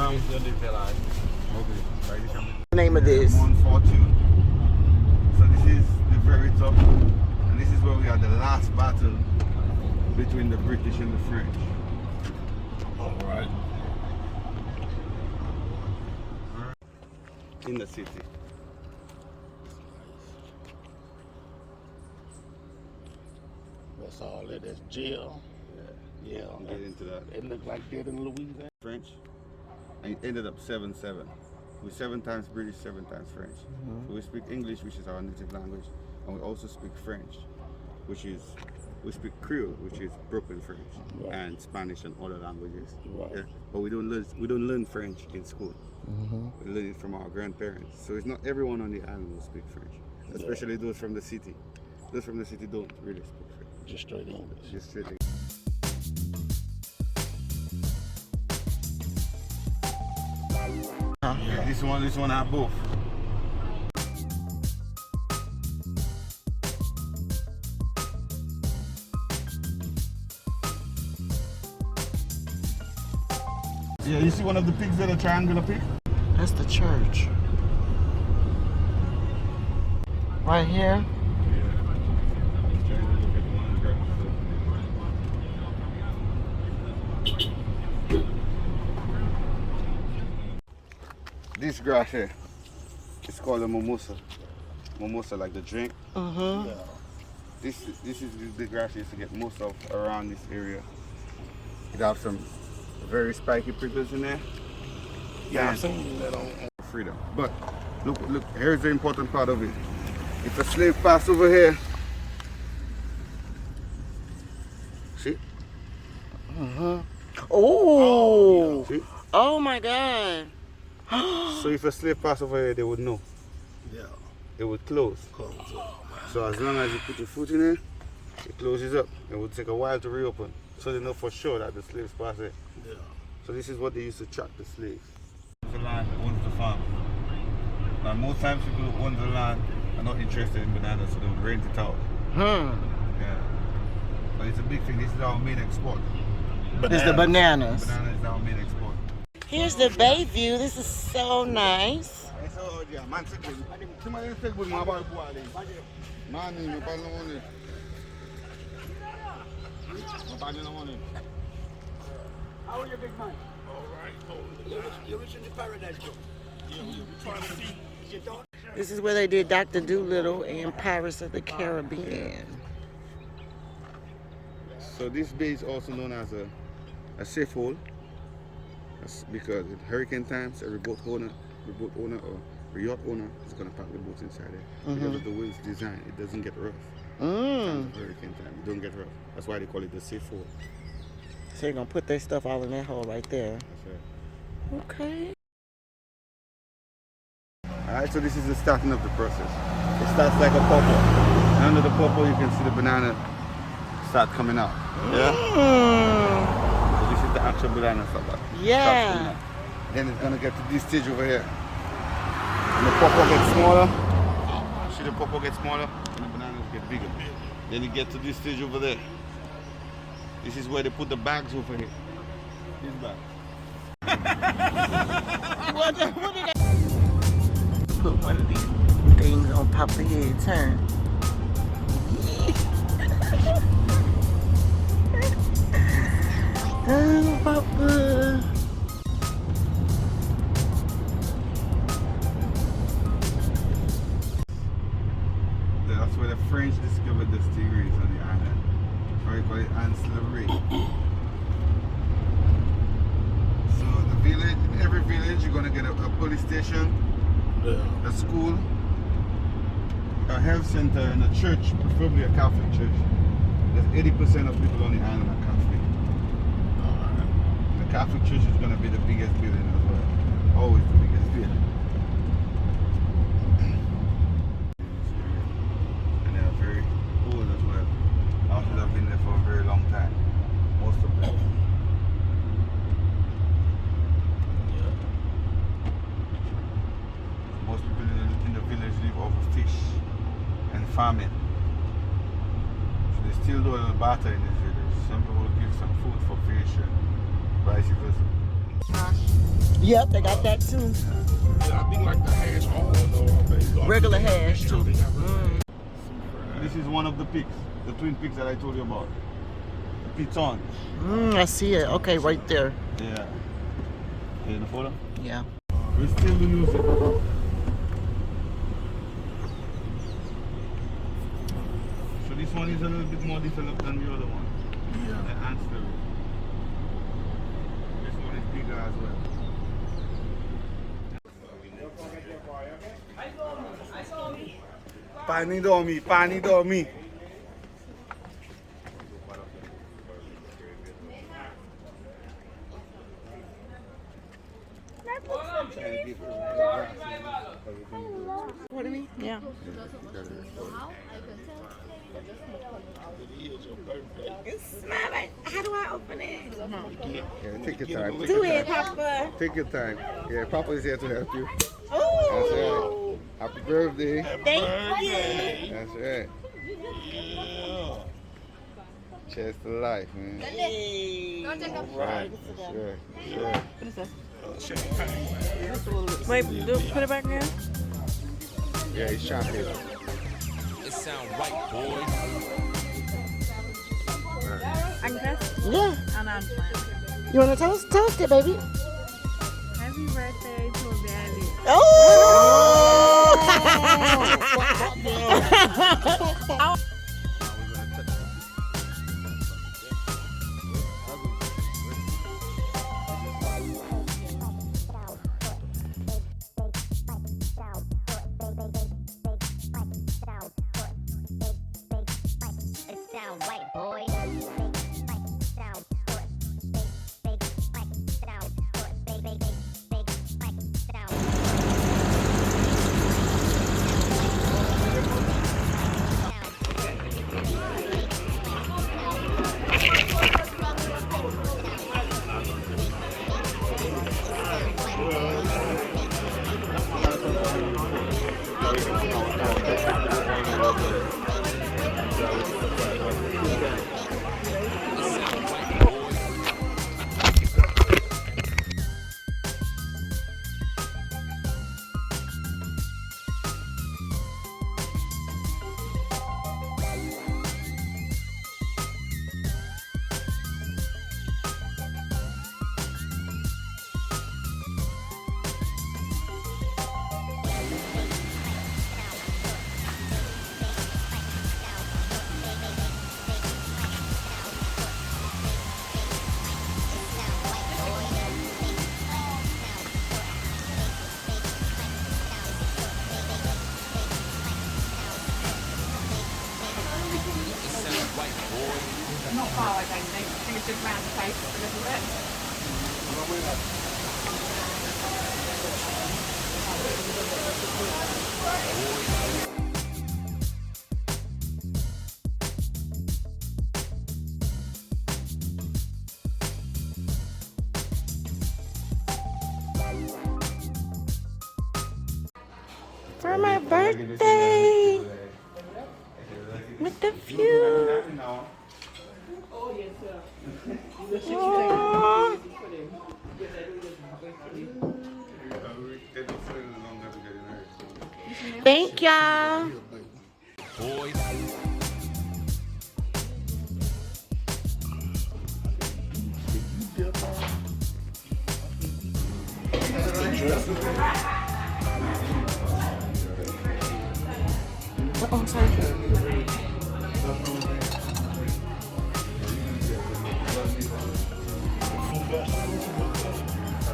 The name of this? Fortune. So this is the very top, and this is where we had the last battle between the British and the French. All right. In the city. That's all that is jail. Yeah. I'll get into that. It looked like that in Louisiana. French, and it ended up 7-7. We're 7 times British, 7 times French. So we speak English, which is our native language, and we also speak French, which is, we speak Creole, which is broken French, and Spanish and other languages. Right. Yeah? But we don't learn French in school. We learn it from our grandparents. So it's not everyone on the island will speak French, especially those from the city. Those from the city don't really speak French. Just straight English. Just straight English. Yeah, this one have both. Yeah, you see one of the pigs there, the triangular pig? That's the church. Right here. This grass here, it's called a mimosa. Mimosa, like the drink. Mm-hmm. Yeah. This is the grass you used to get most of around this area. It have some very spiky prickles in there. Yeah, I've seen that on. Freedom. But look, here's the important part of it. If a slave pass over here, see? Oh. See? Oh my God. So if a slave pass over here, they would know. Yeah. It would close. So as long as you put your foot in there, it closes up. It would take a while to reopen. So they know for sure that the slaves pass it. Yeah. So this is what they used to track the slaves. The land owns the farm. Now most times people who own the land are not interested in bananas, so they would rent it out. Yeah. But it's a big thing. This is our main export. It's the bananas. Banana is our main export. Here's the bay view. This is so nice. How are you, big man? All right. You listen to Paradise Joe. Yeah, we're trying to see. You don't? This is where they did Dr. Dolittle and Pirates of the Caribbean. So this bay is also known as a safe hole. That's because in hurricane times, every boat owner or yacht owner is going to park the boats inside there. Because of the way it's designed, it doesn't get rough. Hurricane time, it don't get rough. That's why they call it the safe hole. So they're going to put their stuff all in that hole right there. That's right. Okay. Alright, so this is the starting of the process. It starts like a purple. And under the purple you can see the banana start coming out. Yeah? So this is the actual banana start. Yeah. Then it's gonna get to this stage over here. And the purple gets smaller. See the purple gets smaller and the bananas get bigger. Then you get to this stage over there. This is where they put the bags over here. These bags. What did I put one of these things on top of the head, turn. Oh, Papa. That's where the French discovered the distilleries on the island. Or you call it ancillary. So the village, in every village you're gonna get a police station, a school, a health center, and a church, preferably a Catholic church. There's 80% of people on the island are Catholic. The Catholic church is gonna be the biggest building as well. Always the biggest building. And they are very old as well. Houses have been there for a very long time. Most of them. Most people in the village live off of fish and farming. So they still do a little barter in this village. Some people give some food for fish and vice versa. Yep, they got that too. Yeah, I think like the hash all though. Regular hash too. This is one of the peaks, the twin peaks that I told you about. The Piton. I see it. Okay, right there. Yeah. In the photo? Yeah. We still do use it. So this one is a little bit more developed than the other one. Yeah. The ancestry. This one is bigger as well. Pani dormi, pani dormi. What do you mean? Yeah. It's smelling. How do I open it? Yeah, take your time. Do it, Papa. Take your time. Yeah, Papa is here to help you. That's Oh. right. Happy birthday. Thank you. That's right. Yeah. Cheers to life, man. Hey. Right. Sure. Wait, put it back in. Yeah, he's chocolate. It sound right, boys. I can press? Yeah. And I'm fine. You want to toast? Toast it, baby. Happy birthday to Daddy. Oh! Not far, I don't think. I think it's just round the place a little bit. For my birthday. With the view. Aww. Thank y'all. Boys. Oh, sorry.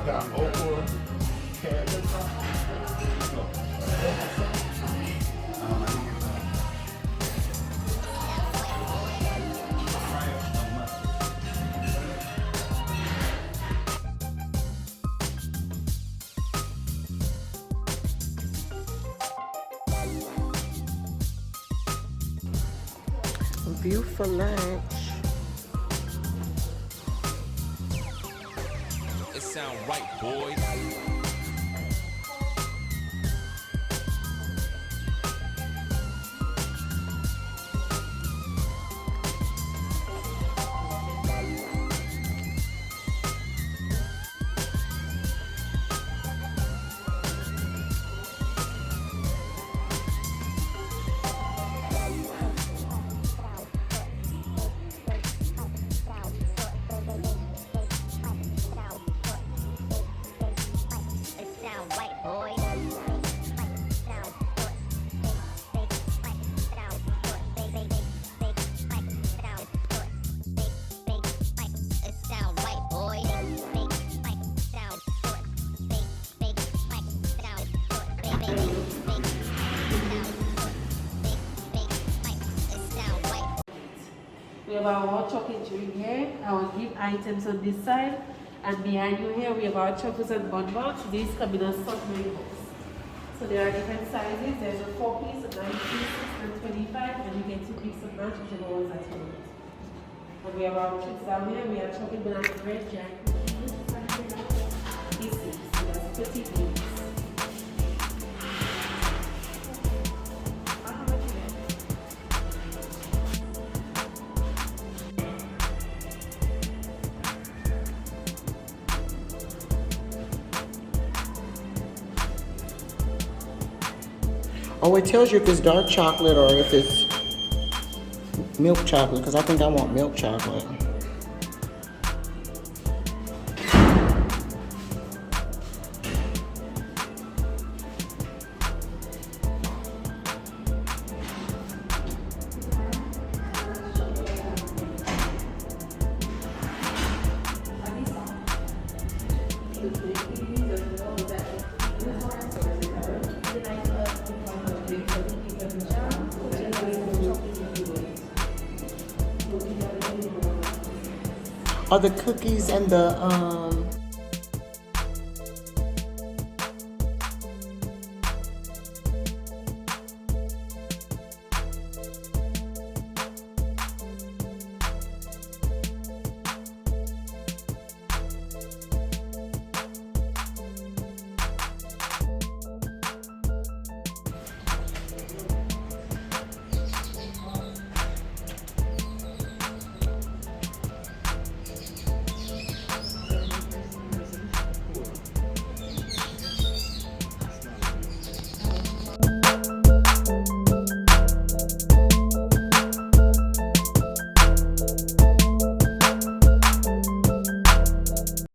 Got okra, carrots. View for lunch. It sound right, boys. have our chocolate drink here, our gift items on this side, and behind you here we have our chocolates and bonbons. These come in a sundry box. So there are different sizes. There's a 4-piece, a 9-piece, and 25, and you get 2 pieces of lunch, whichever ones that you want. And we have our treats down here. We have chocolate banana bread, jack cookies, pieces. So that's 50 pieces. Oh, it tells you if it's dark chocolate or if it's milk chocolate, because I think I want milk chocolate. Are the cookies and the